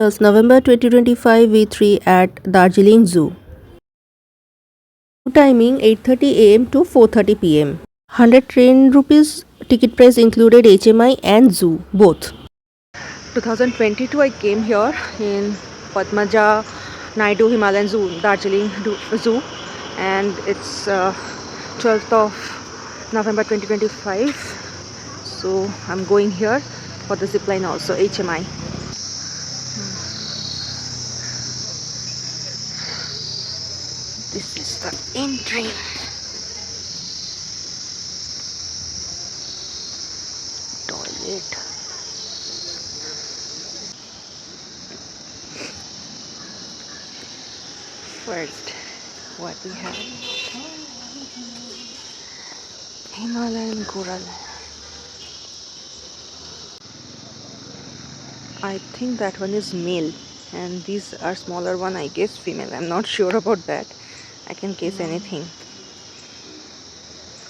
12th November 2025 V3 at Darjeeling Zoo. Timing 8:30 a.m. to 4:30 p.m. 100 train rupees ticket price included HMI and zoo both. 2022 I came here in Padmaja Naidu Himalayan Zoo, Darjeeling Zoo, and it's 12th of November 2025. So I'm going here for the zipline also, HMI. This is the entry. Toilet. First, what we have? Himalayan coral. I think that one is male, and these are smaller one, I guess female. I'm not sure about that. I can guess anything.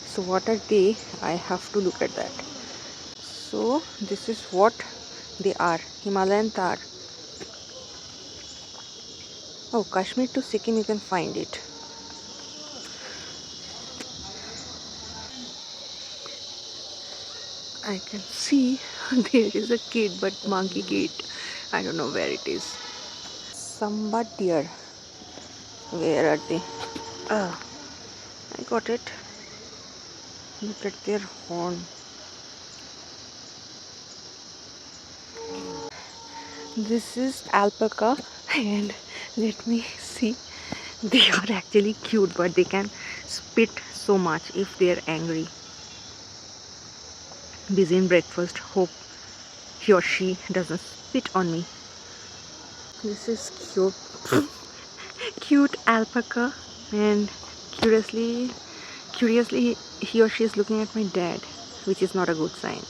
So what are they? I have to look at that. So this is what they are. Himalayan tar. Oh, Kashmir to Sikkim you can find it. I can see there is a kid, but monkey kid. I don't know where it is. Samba deer. Where are they? Ah, I got it. Look at their horn. This is alpaca, and let me see. They are actually cute, but they can spit so much if they are angry. Busy in breakfast. Hope he or she doesn't spit on me. This is cute. Cute alpaca, and curiously he or she is looking at my dad, which is not a good sign.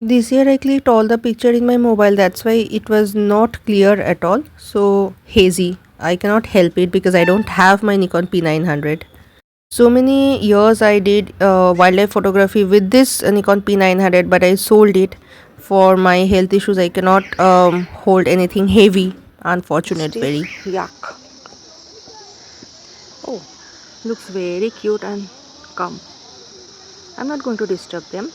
This year I clicked all the picture in my mobile, that's why it was not clear at all, so hazy. I cannot help it because I don't have my Nikon P900. So many years I did wildlife photography with this Nikon P900, but I sold it for my health issues. I cannot hold anything heavy, unfortunate very. Yuck. Oh, looks very cute and calm. I'm not going to disturb them,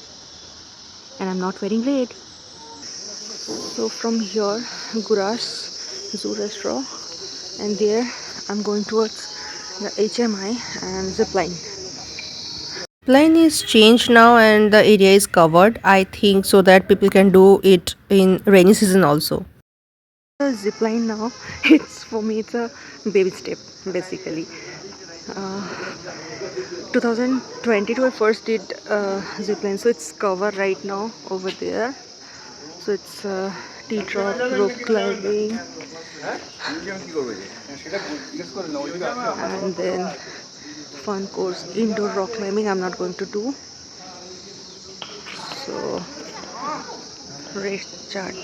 and I'm not wearing red. So from here, Gurash Zoo Restaurant, and there I'm going towards the HMI and Zipline. Zipline is changed now and the area is covered, I think, so that people can do it in rainy season also. The zipline now, it's for me, it's a baby step basically. 2022 I first did zipline, so it's covered right now over there. So it's T-drop, rope climbing, and then fun course, indoor rock climbing I'm not going to do. So race chart,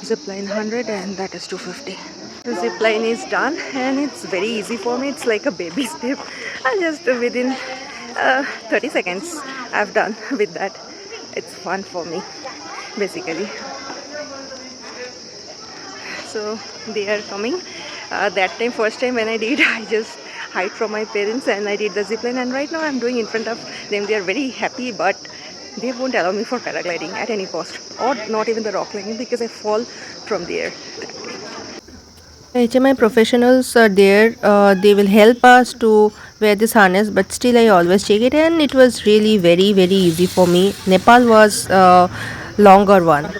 zipline 100 and that is 250. The zipline is done and it's very easy for me. It's like a baby step. I just within 30 seconds I've done with that. It's fun for me basically. So they are coming. That time, first time when I did, I just hide from my parents and I did the zipline, and right now I'm doing in front of them. They are very happy, but they won't allow me for paragliding at any cost, or not even the rock climbing, because I fall from there. HMI professionals are there. They will help us to wear this harness, but still I always check it, and it was really very easy for me. Nepal was longer one.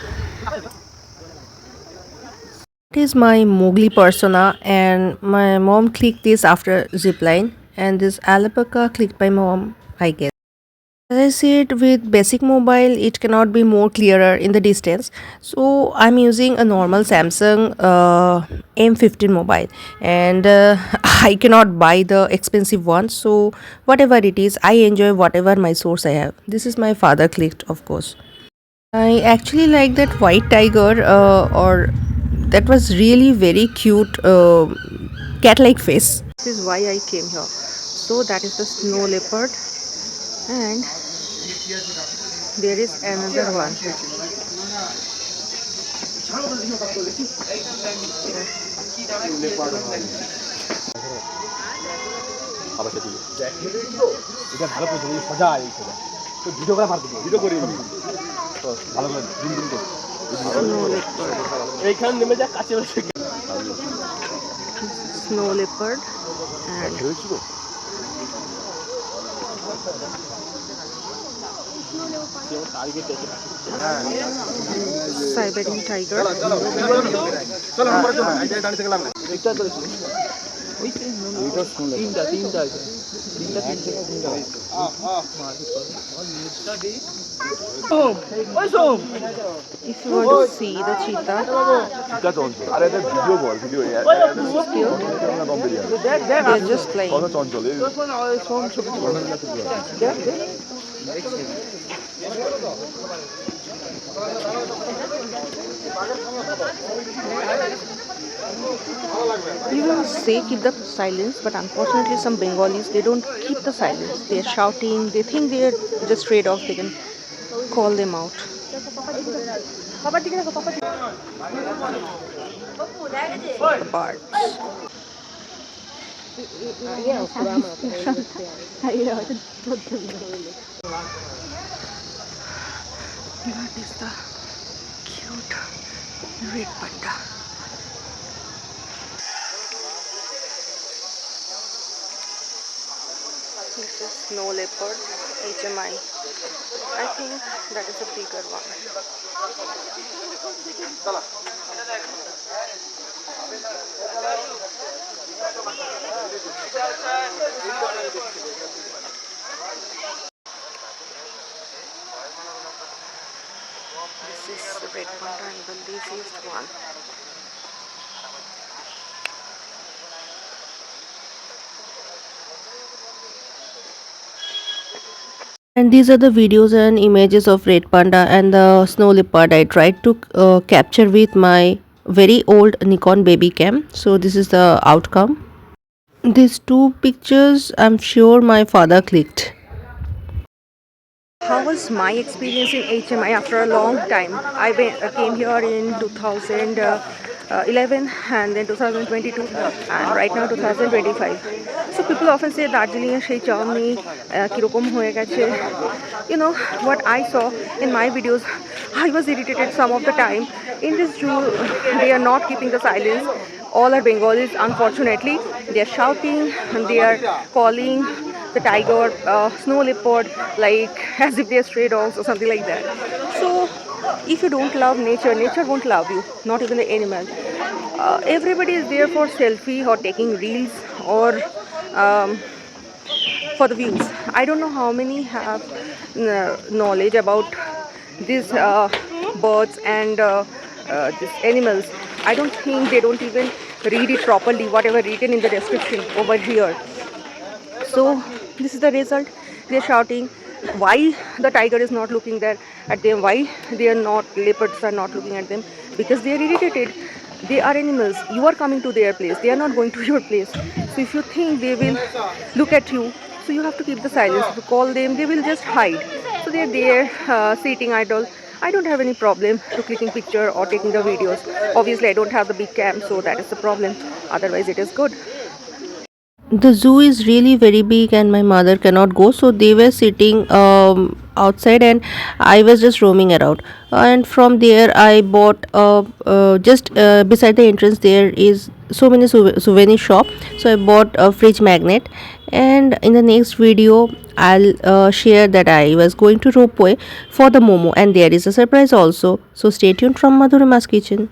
It is my Mowgli persona, and my mom clicked this after zipline, and this alpaca clicked by mom, I guess. As I said, with basic mobile, it cannot be more clearer in the distance. So I'm using a normal Samsung M15 mobile, and I cannot buy the expensive one. So whatever it is, I enjoy whatever my source I have. This is my father clicked, of course. I actually like that white tiger, or that was really very cute cat-like face. This is why I came here. So that is the snow leopard, and there is another one. Snow leopard and Siberian tiger. If you want to see the cheetah, they're just playing. We will say keep the silence, but unfortunately some Bengalis, they don't keep the silence. They're shouting, they think they're just stray dogs, they can call them out. The birds. That is the cute red panda. This is snow leopard, HMI. I think that is a bigger one. This is the red panda and the laziest one. And these are the videos and images of red panda and the snow leopard I tried to capture with my very old Nikon baby cam. So this is the outcome. These two pictures I'm sure my father clicked. How was my experience in HMI after a long time? I came here in 2011 and then 2022 and right now 2025. So people often say Darjeeling and সেই journey কিরকম হয়ে গেছে. You know what I saw in my videos, I was irritated some of the time. In this zoo, they are not keeping the silence. All are Bengalis, unfortunately. They are shouting, they are calling the tiger, snow leopard, like as if they are stray dogs or something like that. So if you don't love nature, nature won't love you, not even the animal. Everybody is there for selfie or taking reels or for the views. I don't know how many have knowledge about these birds and these animals. I don't think they don't even read it properly, whatever written in the description over here. So this is the result. They're shouting. Why the tiger is not looking there at them? Why they are not, leopards are not looking at them? Because they are irritated. They are animals. You are coming to their place. They are not going to your place. So if you think they will look at you, so you have to keep the silence. If you call them, they will just hide. So they are there sitting idle. I don't have any problem to clicking picture or taking the videos. Obviously I don't have the big cam, so that is the problem. Otherwise it is good. The zoo is really very big and my mother cannot go, so they were sitting outside and I was just roaming around, and from there I bought just beside the entrance there is so many souvenir shop, so I bought a fridge magnet. And in the next video I'll share that I was going to ropeway for the momo, and there is a surprise also, so stay tuned from Madhurima's kitchen.